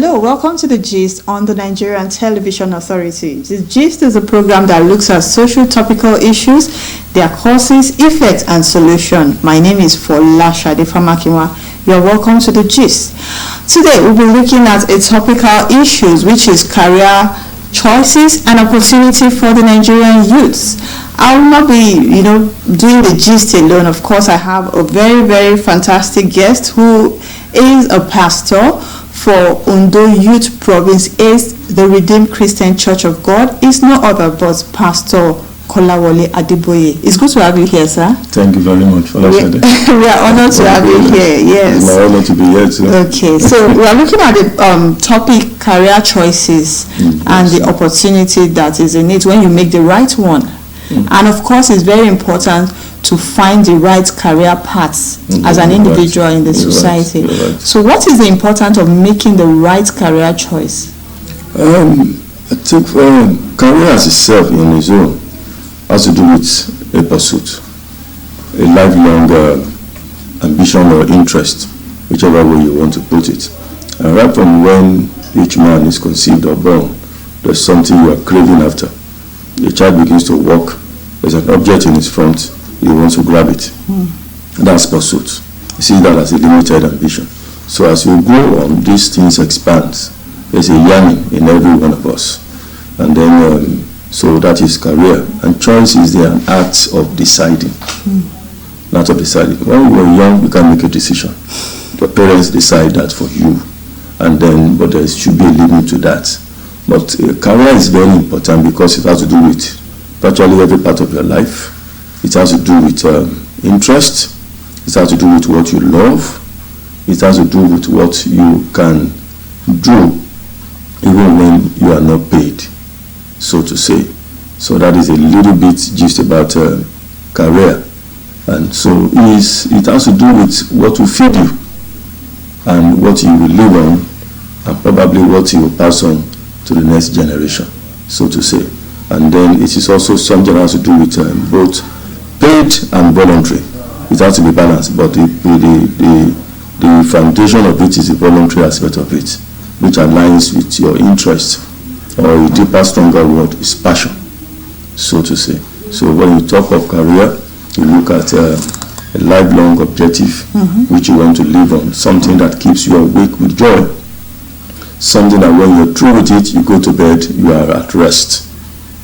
Hello, welcome to The Gist on the Nigerian Television Authority. The Gist is a program that looks at social topical issues, their causes, effects, and solution. My name is Folasha Defamakiwa. You are welcome to The Gist. Today, we'll be looking at a topical issues, which is career choices and opportunity for the Nigerian youths. I will not be, doing The Gist alone. Of course, I have a very, very fantastic guest who is a pastor for Ondo Youth Province is the Redeemed Christian Church of God. Is no other but Pastor Kolawole Adeboye. It's good to have you here, sir. Thank you very much for that. We are honored to have you here. Yes. It's my honor to be here too. Okay, so we are looking at the topic career choices and the opportunity that is in it when you make the right one. And of course, it's very important to find the right career paths as an individual in the society. Right. So what is the importance of making the right career choice? I think career as itself in its own has to do with a pursuit, a lifelong ambition or interest, whichever way you want to put it. And right from when each man is conceived or born, there's something you are craving after. The child begins to walk, there's an object in his front, he wants to grab it. That's pursuit. You see that as a limited ambition. So as we go on, these things expand. There's a yearning in every one of us. And then, so that is career. And choice is an act of deciding. An act of deciding. When we were young, we can make a decision. The parents decide that for you. And then, but there should be a limit to that. But career is very important because it has to do with virtually every part of your life. It has to do with interest. It has to do with what you love. It has to do with what you can do even when you are not paid, so to say. So that is a little bit just about career. And so it has to do with what will feed you and what you will live on and probably what you will pass on to the next generation, so to say. And then it is also something that has to do with both paid and voluntary. It has to be balanced, but the foundation of it is the voluntary aspect of it, which aligns with your interest, or a deeper, stronger word is passion, so to say. So when you talk of career, you look at a lifelong objective which you want to live on, something that keeps you awake with joy, something that when you're through with it, you go to bed, you are at rest.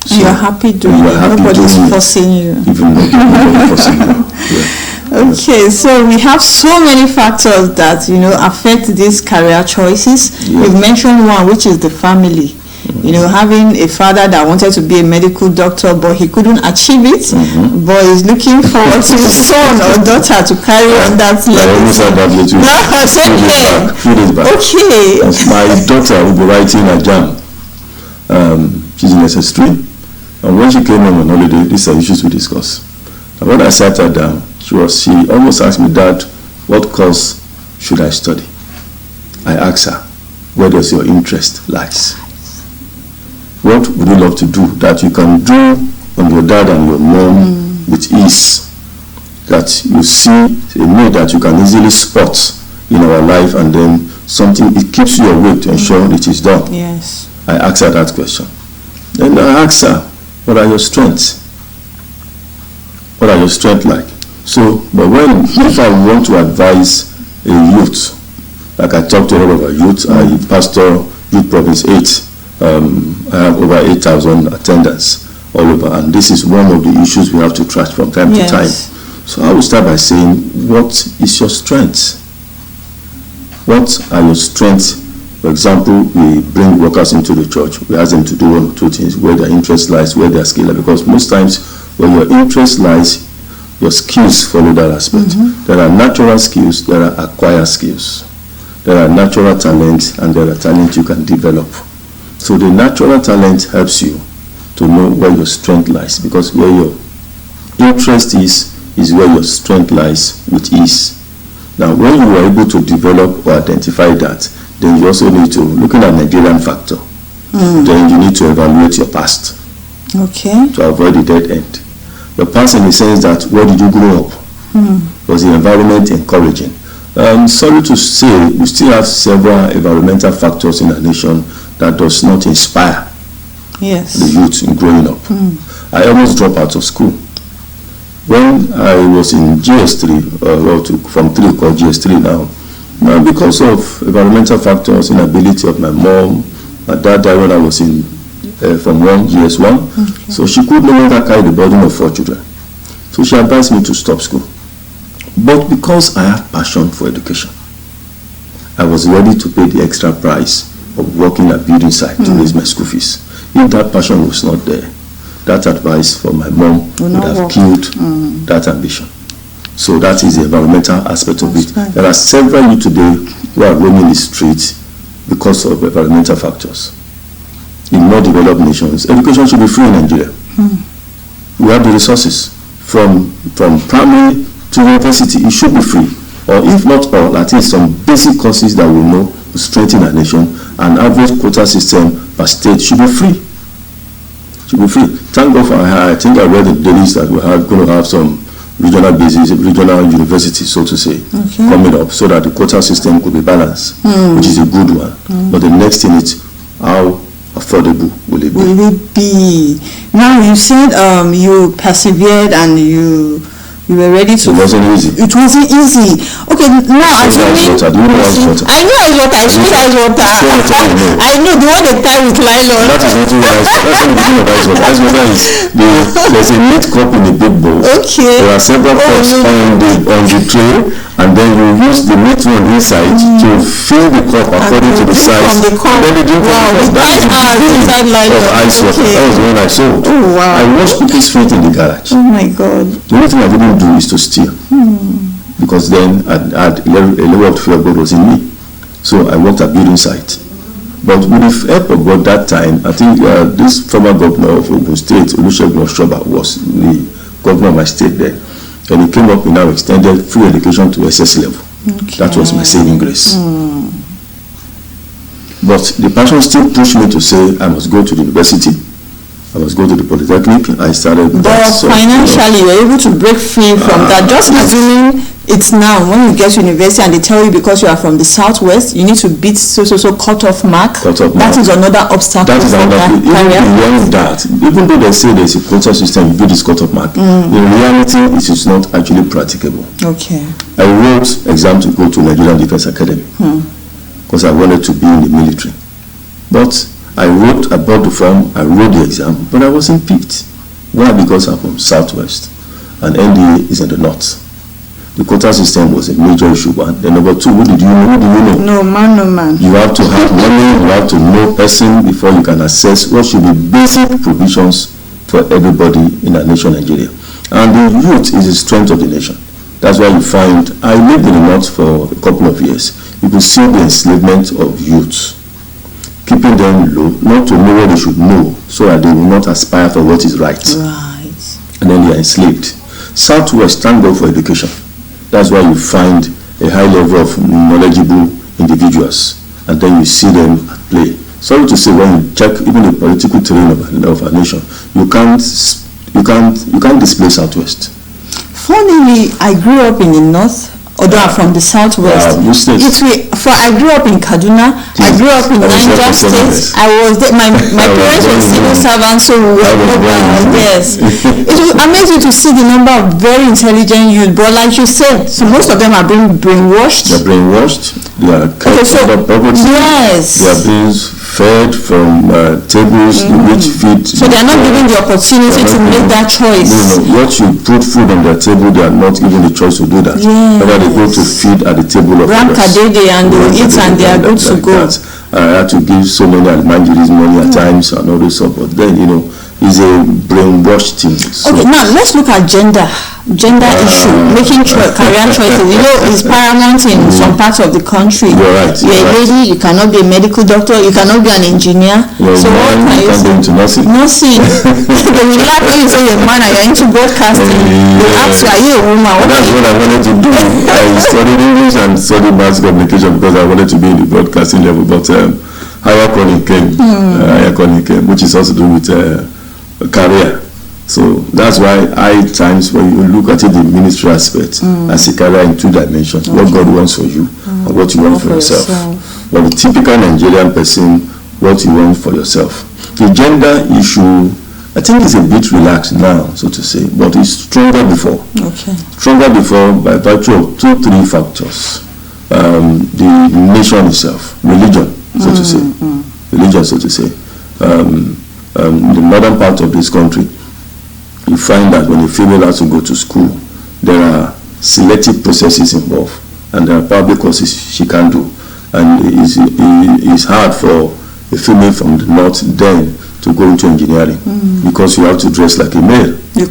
So you're happy doing it. Nobody's forcing you. Even nobody forcing you. Yeah. Okay, so we have so many factors that affect these career choices. Yeah. We've mentioned one, which is the family. Having a father that wanted to be a medical doctor, but he couldn't achieve it, but he's looking forward to his son or daughter to carry on that legacy. I almost had that little few days back. Okay. My daughter will be writing a jam. She's in SS3. And when she came home on holiday, these are issues we discuss. And when I sat her down, she almost asked me, Dad, what course should I study? I asked her, where does your interest lies? What would you love to do that you can do on your dad and your mom with ease? That you see a need that you can easily spot in our life, and then something, it keeps you awake to ensure it is done. Yes. I asked her that question. Then I asked her, what are your strengths? What are your strengths like? So, but if I want to advise a youth, like I talked to a lot of our youth, I pastor Youth Province 8. I have over 8,000 attendants all over, and this is one of the issues we have to track from time to time. So I will start by saying, what is your strength? What are your strengths? For example, we bring workers into the church. We ask them to do one or two things, where their interest lies, where their skill lies. Because most times, where your interest lies, your skills follow that aspect. There are natural skills, there are acquired skills. There are natural talents, and there are talents you can develop. So the natural talent helps you to know where your strength lies, because where your interest is where your strength lies with ease. Now, when you are able to develop or identify that, then you also need to, looking at Nigerian factor, then you need to evaluate your past. Okay. To avoid the dead end. Your past in the sense that, where did you grow up? Was the environment encouraging? Sorry to say, we still have several environmental factors in our nation that does not inspire the youth in growing up. I almost dropped out of school. When I was in GS3, from 3 called GS3 now, because of environmental factors, inability of my mom, my dad died when I was in from GS1, so she could no longer carry the burden of 4 children. So she advised me to stop school. But because I have passion for education, I was ready to pay the extra price of working at building site to raise my school fees. If that passion was not there, that advice from my mom would have killed that ambition. So that is the environmental aspect of it. There are several youth today who are roaming the streets because of environmental factors. In more developed nations, education should be free in Nigeria. We have the resources from primary to university. It should be free, or if not all, at least some basic courses that we know will strengthen our nation. An average quota system per state should be free. Should be free. Thank God for I think I read the dailies that we are going to have some regional bases, regional universities, so to say, coming up, so that the quota system could be balanced, which is a good one. But the next thing is how affordable will it be? Will it be? Now you said you persevered and you were ready to. It wasn't easy. It wasn't easy. Okay, now assuming. Do you know ice water? I know ice water. I speak ice water. I know the one they tie with nylon. That is not ice water. That's not the thing of ice water. Ice water is there's a meat cup in a big bowl. Okay. There are several cups on the tray, and then you use the meat one inside to fill the cup according to the size. From the cup. Then you drink from the cup. That is the beauty of ice water. That was the one I sold. Oh wow. I washed people's feet in the garage. Oh my God. The only thing I didn't do is to steal, because then a level of fear of God was in me. So I worked at building site. But with the help of God that time, I think this former governor of Ogun State, Olusegun Oshoba, was the governor of my state there. And he came up and now extended free education to SS level. That was my saving grace. But the passion still pushed me to say I must go to the university. I must go to the Polytechnic. I started. But financially, you were able to break free from that. Just assuming it's now when you get to university and they tell you because you are from the southwest, you need to beat so cut-off mark. That is another obstacle. That is another. Even beyond that, even though they say there's a quota system, you beat this cut-off mark. In reality, it is not actually practicable. Okay. I wrote exam to go to Nigerian Defense Academy because I wanted to be in the military, but I bought the form, I wrote the exam, but I wasn't picked. Why? Because I'm from Southwest and NDA is in the North. The quota system was a major issue. One. Then number two, what do you know? No man. You have to have money, you have to know person before you can assess what should be basic provisions for everybody in our nation, Nigeria. And the youth is the strength of the nation. That's why you find, I lived in the North for a couple of years. You could see the enslavement of youths, keeping them low, not to know what they should know, so that they will not aspire for what is right. And then they are enslaved. Southwest, thank God for education. That's why you find a high level of knowledgeable individuals, and then you see them at play. Sorry to say, when you check even the political terrain of our nation, you can't displace Southwest. Funnily, I grew up in the North. Although I'm from the southwest, I grew up in Kaduna. I grew up in Niger State. I was there. My parents were civil servants, so we were yes. It will amaze you to see the number of very intelligent youth. But like you said, so most of them are being brainwashed. They're brainwashed. They are kept under poverty. Yes. They are being fed from tables, the rich feed. So they are not given the opportunity to make that choice. What you put food on their table, they are not given the choice to do that. Yes. Whether they go to feed at the table of others. And they will eat and they are good to go. I had to give so many Almanjiris money at times and all this stuff, but then it's a brainwashed thing. So okay, now let's look at gender issue, making career choices. Is paramount in some parts of the country. You're right. You're a lady, you cannot be a medical doctor, you cannot be an engineer. So what can you say? Into nursing. They will laugh when you say you're a man and you're into broadcasting. They ask, are you a woman? That's what I wanted to do. I studied English and studied mass communication because I wanted to be in the broadcasting level, but higher calling came, which is also to do with career. So that's why times when you look at it, the ministry aspect, I see career in two dimensions: what God wants for you and what you want for yourself. But the typical Nigerian person, what you want for yourself. The gender issue, I think it's a bit relaxed now, so to say, but it's stronger before. Okay. Stronger before by virtue of 2-3 factors. The nation itself, religion, so to say. Religion, so to say. The northern part of this country, you find that when a female has to go to school, there are selective processes involved, and there are public courses she can do. And it's hard for a female from the north then to go into engineering because you have to dress like a male. You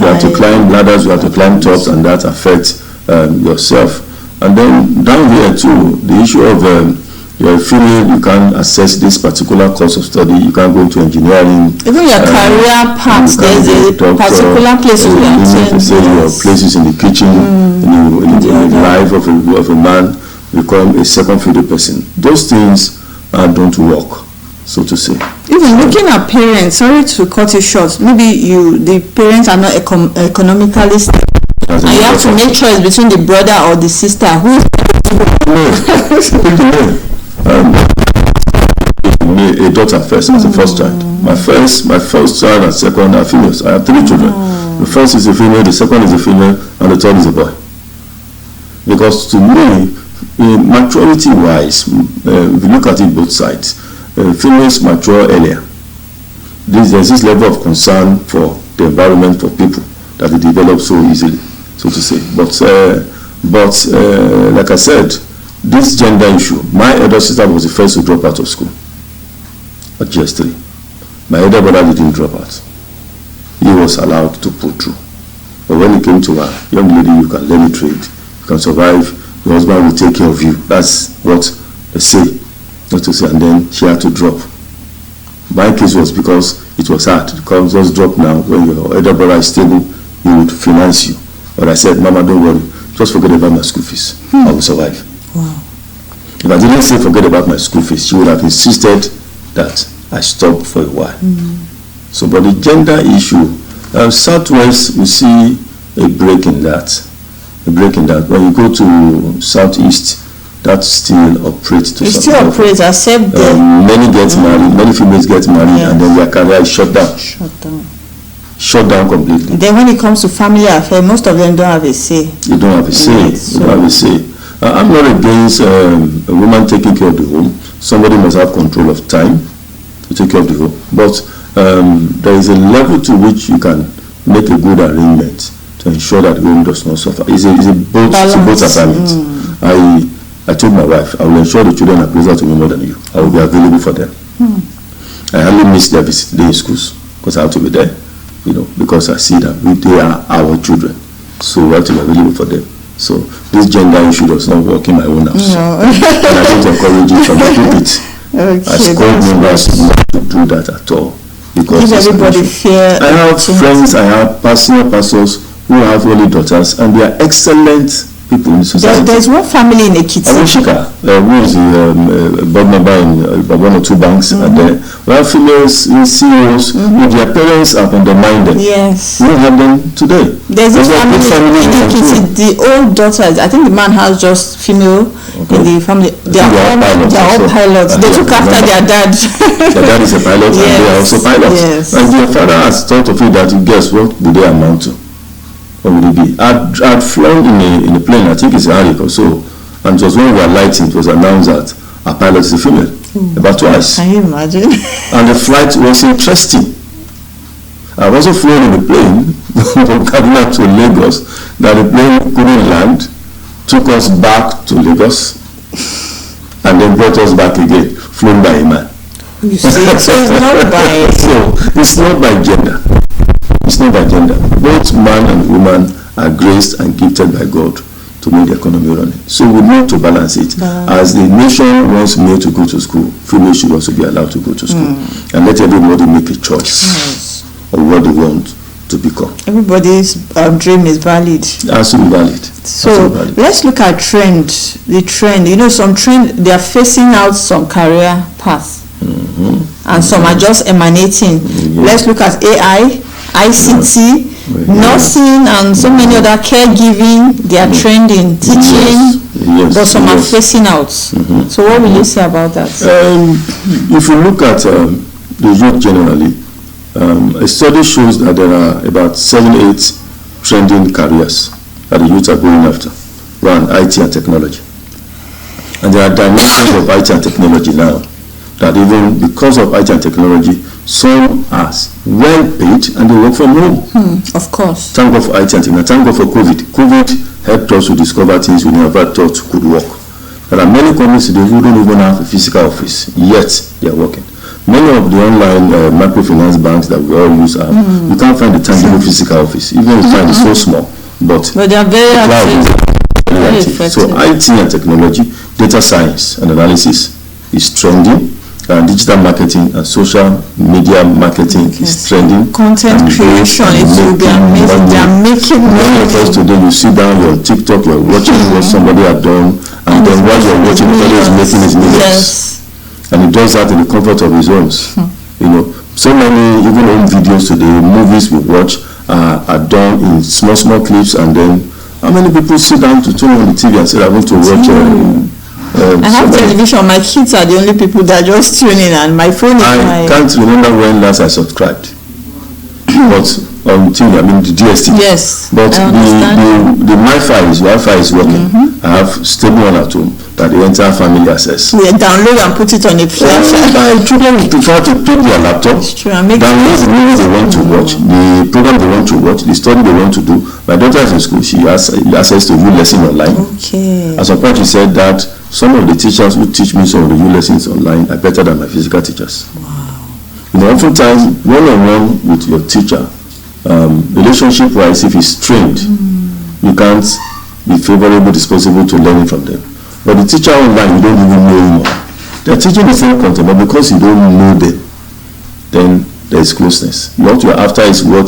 have to climb ladders, you have to climb tops, and that affects yourself. And then down here too, the issue of you're a female, you can't access this particular course of study, you can't go into engineering. Even your career path, there's a particular place you can say your places in the kitchen, in the life of a man, become a second fiddle person. Those things don't work, so to say. Even looking at parents, sorry to cut it short, maybe the parents are not economically stable, and you have to make choice between the brother or the sister. Who a daughter first as the first child. My first child and second are females. I have 3 children. The first is a female, the second is a female, and the third is a boy. Because to me, maturity-wise, if you look at it both sides, females mature earlier. There's this level of concern for the environment, for people, that they develop so easily, so to say. But like I said, this gender issue, my elder sister was the first to drop out of school at GS3. My elder brother didn't drop out. He was allowed to pull through. But when it came to a young lady, you can learn a trade, you can survive, your husband will take care of you. That's what they say, not to say, and then she had to drop. My case was because it was hard. You can't just drop now. When your elder brother is stable, he would finance you. But I said, Mama, don't worry, just forget about my school fees. I will survive. Wow. If I didn't say forget about my school fees, she would have insisted that I stop for a while. So, but the gender issue, Southwest, we see a break in that. When you go to Southeast, that still operates to some level. It still operates, except many get married, many females get married, and then their career is shut down. Shut down completely. Then when it comes to family affairs, most of them don't have a say. You don't have a say. You don't have a say. I'm not against a woman taking care of the home. Somebody must have control of time to take care of the home. But there is a level to which you can make a good arrangement to ensure that the home does not suffer. It's a both assignment. I told my wife, I will ensure the children are closer to me more than you. I will be available for them. I hardly miss their visit in schools because I have to be there, because I see that they are our children. So we have to be available for them. So this gender issue does not work in my own house. No. And I don't encourage it from the pulpit. I scold members not to do that at all. Because everybody fear. I have friends, I have personal pastors who have only daughters, and they are excellent people in society. There's one family in Ekiti. Awishika, who is the board member in one or two banks, and we have females CEOs who their parents are undermined. Yes. We don't have them today. There's a family in Ekiti. The old daughters, I think the man has just female in the family. They are all pilots. They took after their dad. Their dad is a pilot, and they are also pilots. Yes. And their father has thought of it that, guess what would they amount to? What would it be? I'd flown in a plane, I think it's a Harrier or so, and it was when we were lighting, it was announced that our pilot is a female, about twice. Can you imagine? And the flight was interesting. I've also flown in a plane from Kaduna to Lagos, that the plane couldn't land, took us back to Lagos, and then brought us back again, flown by a man. You see, so it's not by... So, it's not by gender. It's not by gender. Both man and woman are graced and gifted by God to make the economy running. So we need to balance it. As the nation wants male to go to school, females should also be allowed to go to school. And let everybody make a choice of what they want to become. Everybody's dream is valid. It has to be valid. So let's look at the trend. Some trend, they are phasing out some career paths. And some are just emanating. Let's look at AI. ICT, nursing, and so many other caregiving. They are trending, teaching, but some are facing out. So what will you say about that? If you look at the youth generally, a study shows that there are about 7-8 trending careers that the youth are going after around IT and technology. And there are dimensions of IT and technology now that even because of IT and technology, some are well paid and they work from home. Of course. Thank God for IT and technology. Thank God for COVID. COVID helped us to discover things we never thought could work. There are many companies today who don't even have a physical office, yet they are working. Many of the online microfinance banks that we all use are, you can't find a tangible physical office. Even if you find it so small, but they are very active. So IT and technology, data science and analysis is trending. Digital marketing and social media marketing is trending. Content creation, it will be amazing. They are making money. Because today you sit down, you're on TikTok, you're watching what somebody had done, and then while you're watching, somebody is making his millions. And he does that in the comfort of his homes. You know, so many even home videos today, movies we watch are done in small clips, and then how many people sit down to turn on the TV and say I want to watch I have television. My kids are the only people that just tune in, and my phone is I can't remember when last I subscribed. But on TV, I mean the DSTV. Yes. But the Wi-Fi is working. I have stable one at home that the entire family access. We download and put it on a flash. My children prefer to take their laptop, download the movies they want to watch, the program they want to watch, the study they want to do. My daughter is in school. She has access to U-Lesson online. Okay. At some point, she said that some of the teachers who teach me some of the U-Lessons online are better than my physical teachers. Wow. You know, oftentimes, one-on-one with your teacher, relationship-wise, if he's trained, you can't be favorable, disposable to learning from them. But the teacher online, you don't even know him. They're teaching the same content, but because you don't know them, then there is closeness. What you're after is what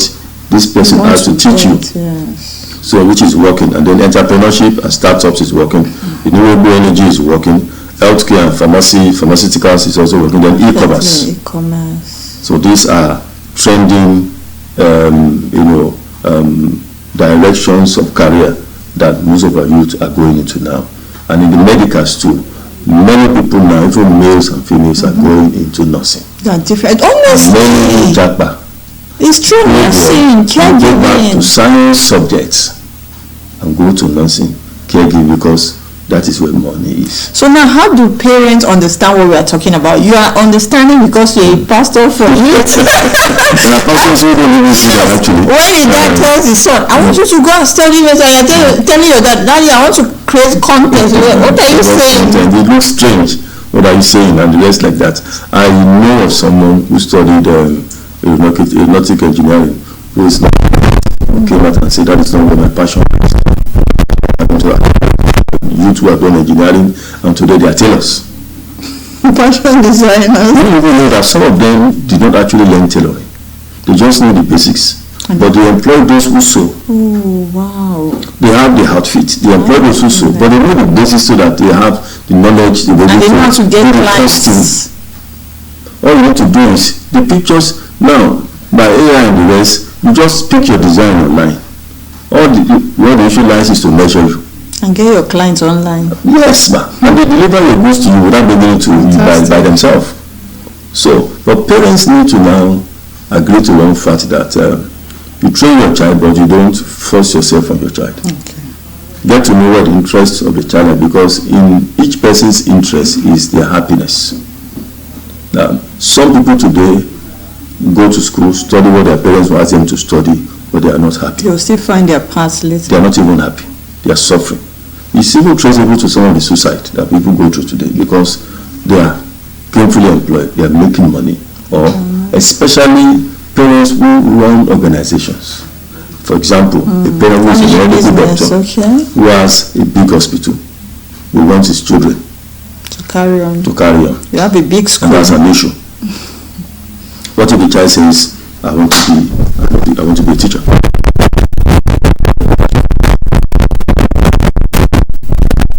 this person has to teach you. Yes. So which is working, and then entrepreneurship and startups is working. Renewable energy is working. Healthcare and pharmaceuticals is also working. Then e-commerce. So these are trending, directions of career that most of our youth are going into now. And in the medicals too, many people now, even males and females, are going into nursing. They are different. Honestly, many japa. It's true. We are seeing caregiving. Go back to science subjects and go to nursing, caregiving, because that is where money is. So now, how do parents understand what we are talking about? You are understanding because you're a pastor for youth. When your dad tells his son, I want you to go and study this, and you're telling your dad, Daddy, I want to create content. What are you saying? It looks strange. What are you saying? And the rest like that. I know of someone who studied aeronautic engineering who is not came out and said that is not what my passion is. Youth who have done engineering and today they are tailors. Fashion designers. You even know that some of them did not actually learn tailoring. They just know the basics. But they employ those who sew. Oh, wow. They have the outfit. They employ those who sew. But they know the basics so that they have the knowledge. And they know how to get clients. All you have to do is the pictures. Now, by AI and the rest, you just pick your design online. What the issue lies is to measure you. And get your clients online. Yes, ma'am. And they deliver your goods to you without bringing it to you by themselves. So, but parents need to now agree to one fact that you train your child, but you don't force yourself on your child. Okay. Get to know what the interests of the child are, because in each person's interest is their happiness. Now, some people today go to school, study what their parents will ask them to study, but they are not happy. They'll still find their paths later. They are not even happy. They are suffering. It's even traceable to some of the suicide that people go through today because they are gainfully employed, they are making money, or especially parents who run organizations. For example, a parent who is a medical doctor who has a big hospital, who wants his children to carry on. You have a big school. And that's an issue. What if the child says, I want to be a teacher?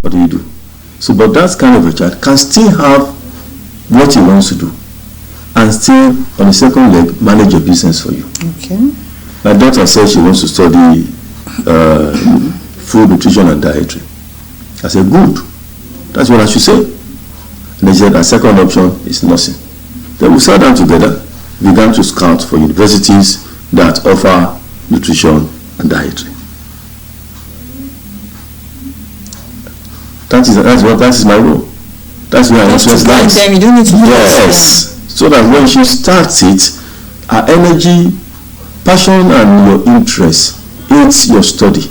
What do you do? So, but that kind of a child can still have what he wants to do and still, on the second leg, manage a business for you. Okay. My daughter said she wants to study food nutrition and dietary. I said, good. That's what I should say. And they said, our second option is nursing. Then we sat down together, began to scout for universities that offer nutrition and dietary. That is my role. That's where I interest lies. You don't need to yes. So that when she starts it, her energy, passion, and your interest aids your study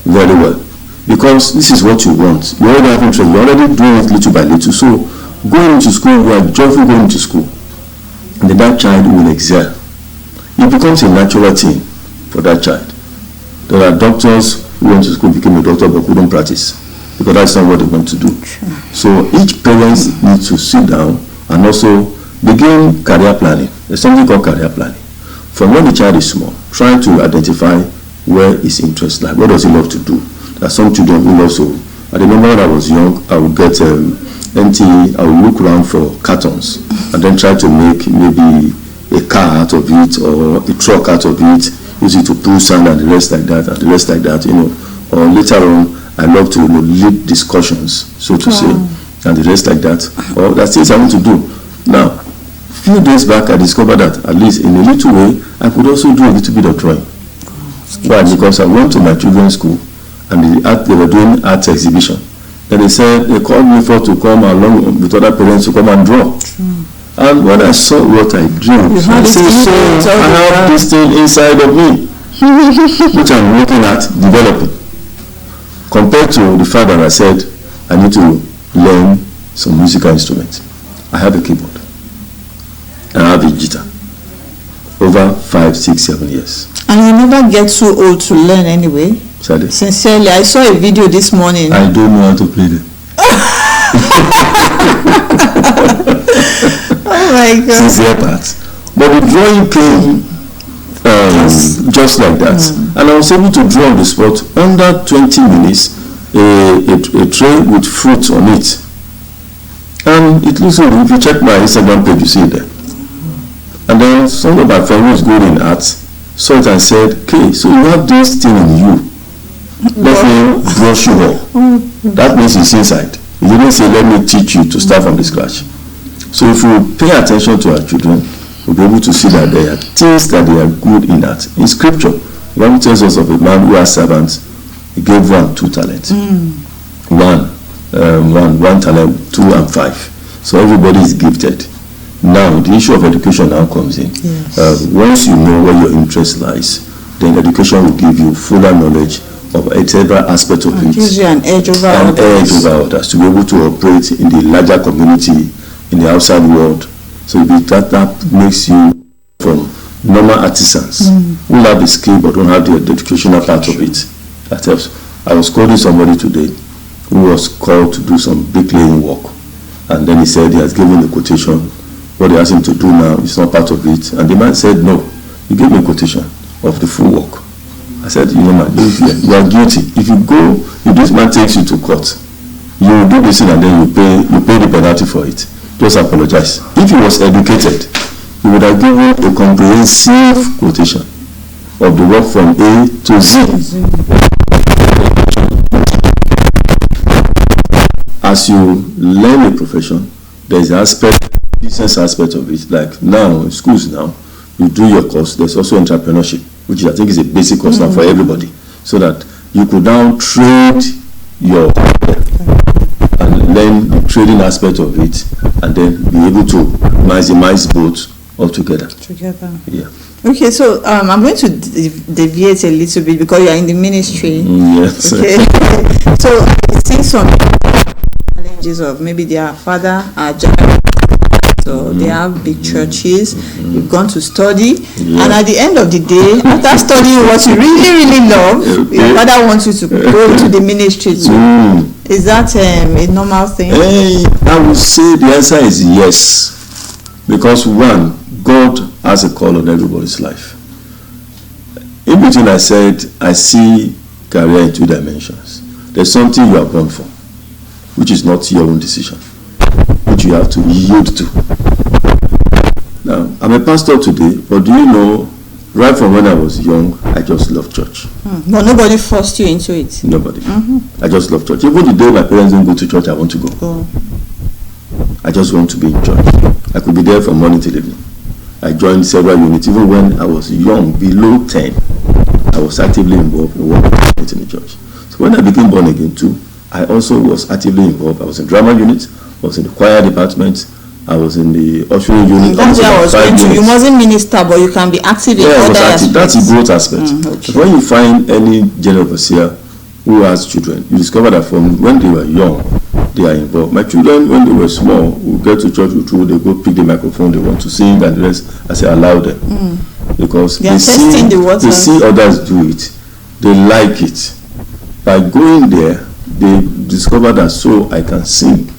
very well. Because this is what you want. You already have interest. You're already doing it little by little. So going into school, you are joyful going to school. And then that child will excel. It becomes a natural thing for that child. There are doctors who went to school, became a doctor, but couldn't practice. Because that's not what they want to do. Sure. So each parent needs to sit down and also begin career planning. There's something called career planning. From when the child is small, trying to identify where his interest lies. What does he love to do? There are some children who love to. I remember when I was young, I would get NTA, I would look around for cartons and then try to make maybe a car out of it or a truck out of it, use it to pull sand and the rest like that, and the rest like that, Or later on, I love to lead discussions, so to say, and the rest like that. Or that's things I want to do. Now, a few days back, I discovered that at least in a little way, I could also do a little bit of drawing. Why? Because I went to my children's school and they were doing art exhibition. And they called me to come along with other parents to come and draw. And when I saw what I drew, I said, so I have this thing inside of me, which I'm looking at developing. Compared to the fact that I said, I need to learn some musical instruments. I have a keyboard. And I have a guitar. Over 5, 6, 7 years. And you never get too old to learn anyway? Sorry? Sincerely, I saw a video this morning. I don't know how to play them. Oh my God. Sincere part. But the drawing came just like that. And I was able to draw on the spot under 20 minutes a tray with fruit on it. And it looks good. If you check my Instagram page, you see it there. And then some of my friends who was good in art saw it and said, okay, so you have this thing in you. Let me brush you up. That means it's inside. You didn't say, let me teach you to start from the scratch. So if you pay attention to our children, we'll be able to see that there are things that they are good in art. In scripture, the Bible tells us of a man who has servants. He gave one 2 talents. One talent, 2 and 5. So everybody is gifted. Now, the issue of education now comes in. Yes. Once you know where your interest lies, then education will give you fuller knowledge of every aspect of it. Gives you an edge over others. To be able to operate in the larger community, in the outside world. So that makes you from normal artisans who have the skill but don't have the educational part of it. That helps. I was quoting somebody today who was called to do some bricklaying work. And then he said he has given a quotation. What they asked him to do now is not part of it. And the man said, no, you gave me a quotation of the full work. I said, man, you are guilty. If you go, if this man takes you to court, you will do this thing and then you pay the penalty for it. Just apologize. If he was educated, he would have given a comprehensive quotation of the work from A to Z. As you learn a profession, there is an aspect, business aspect of it. Like now, in schools now, you do your course, there's also entrepreneurship, which I think is a basic course now for everybody. So that you could now trade your and learn the trading aspect of it, and then be able to maximize both altogether. Yeah. Okay, so I'm going to deviate a little bit because you are in the ministry. Yes. Okay. So I see some challenges of maybe their father are so they have big churches. You've gone to study, and at the end of the day, after studying what you really love, your father wants you to go to the ministry too. Is that a normal thing? I would say the answer is yes, because one, God has a call on everybody's life. In between, I said I see career in 2 dimensions. There's something you are born for, which is not your own decision, which you have to yield to. Now, I'm a pastor today, but do you know Right from when I was young, I just loved church. But nobody forced you into it? Nobody. I just love church. Even the day my parents don't go to church, I want to go. I just want to be in church. I could be there from morning till evening. I joined several units. Even when I was young, below 10, I was actively involved in work in the church. So when I became born again too, I also was actively involved. I was in drama unit, I was in the choir department, I was in the ushering unit. That's where I was going to. You mustn't minister, but you can be active in other aspects. That's a growth aspect. Okay. When you find any general overseer who has children, you discover that from when they were young, they are involved. My children, when they were small, would get to church with you, they go pick the microphone, they want to sing, and the rest, I say allow them. Because they see others do it. They like it. By going there, they discover that so I can sing.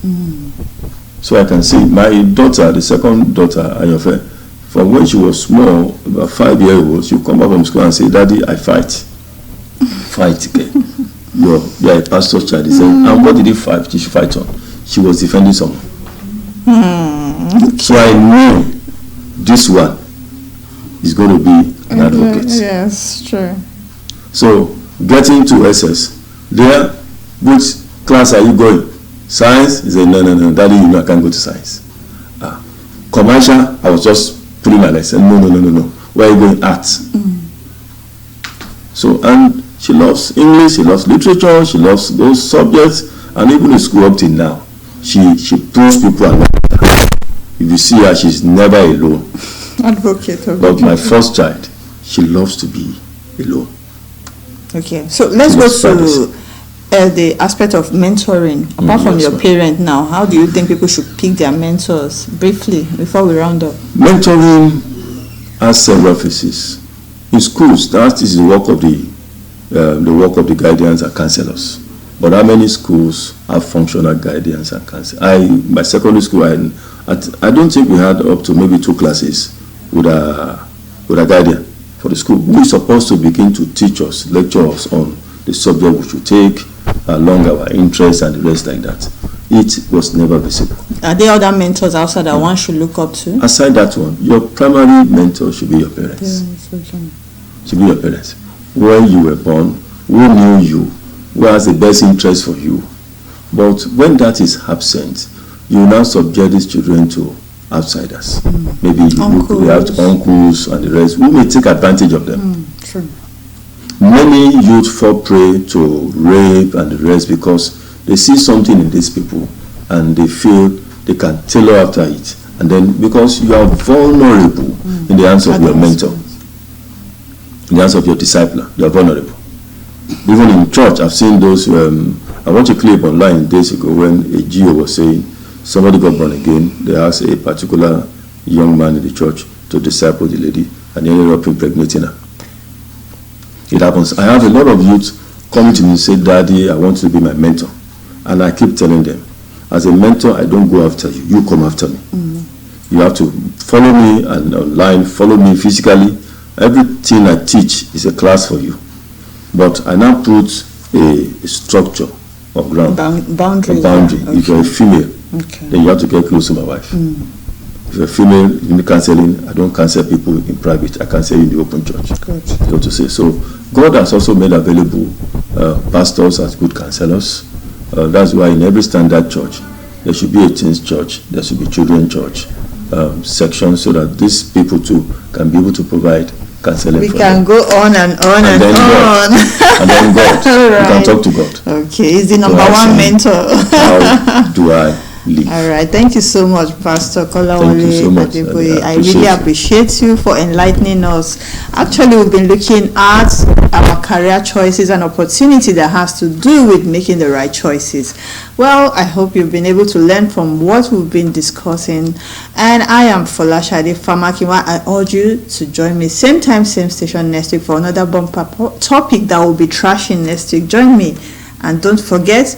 So I can sing. My daughter, the second daughter, Ayofe, from when she was small, about 5 years old, she would come back from school and say, Daddy, I fight. Fight, okay. You're a pastor's child. He said, and what did he fight? Did she fight on? She was defending someone. So I know this one is going to be an advocate. Yes, true. So getting to SS, there, which class are you going? Science? He said, no, Daddy, you know I can't go to science. Commercial, I was just putting my legs. No. Where are you going? Arts. So, and she loves English, she loves literature, she loves those subjects, and even in school up till now, she pulls people along. If you see her, she's never alone. Advocate. But my first child, she loves to be alone. Okay, so let's go to the aspect of mentoring. Apart from your parent now, how do you think people should pick their mentors? Briefly, before we round up. Mentoring has several phases. In schools, that is the work of the guardians and counselors. But how many schools have functional guardians and counselors? My secondary school, I don't think we had up to maybe 2 classes with a guardian for the school who is supposed to begin to teach us, lecture us on the subject we should take, along our interests and the rest like that. It was never visible. Are there other mentors outside that one should look up to? Aside that one, your primary mentor should be your parents. Yes, okay. Should be your parents. Where you were born, who knew you, who has the best interest for you. But when that is absent, you now subject these children to outsiders. Maybe you have uncles and the rest who may take advantage of them. True. Many youth fall prey to rape and the rest because they see something in these people and they feel they can tailor after it. And then because you are vulnerable in the hands of your mentor, in the hands of your discipler, you are vulnerable. Even in church, I've seen those, I watched a clip online days ago when a GO was saying, somebody got born again, they asked a particular young man in the church to disciple the lady and he ended up impregnating her. It happens. I have a lot of youth coming to me and say, Daddy, I want you to be my mentor. And I keep telling them, as a mentor, I don't go after you. You come after me. You have to follow me and online, follow me physically. Everything I teach is a class for you. But I now put a structure of ground. Boundary. A boundary. Okay. If you're a female, then you have to get close to my wife. If you're a female, you need counseling. I don't counsel people in private. I counsel in the open church. Good. So to say. So God has also made available pastors as good counselors. That's why in every standard church, there should be a teens church, there should be children church section, so that these people too can be able to provide counseling. We can go on and on and on. And then God. Right. We can talk to God. Okay, he's the number one mentor. How do I live? All right, thank you so much, Pastor Kolawole. Thank you so much. I really appreciate you for enlightening us. Actually, we've been looking at our career choices and opportunity that has to do with making the right choices. Well, I hope you've been able to learn from what we've been discussing. And I am Folashade Famakiwa. I urge you to join me same time, same station next week for another bumper topic that will be trashing next week. Join me. And don't forget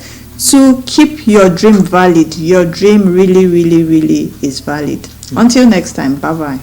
to keep your dream valid. Your dream really, really, really is valid. Until next time, bye-bye.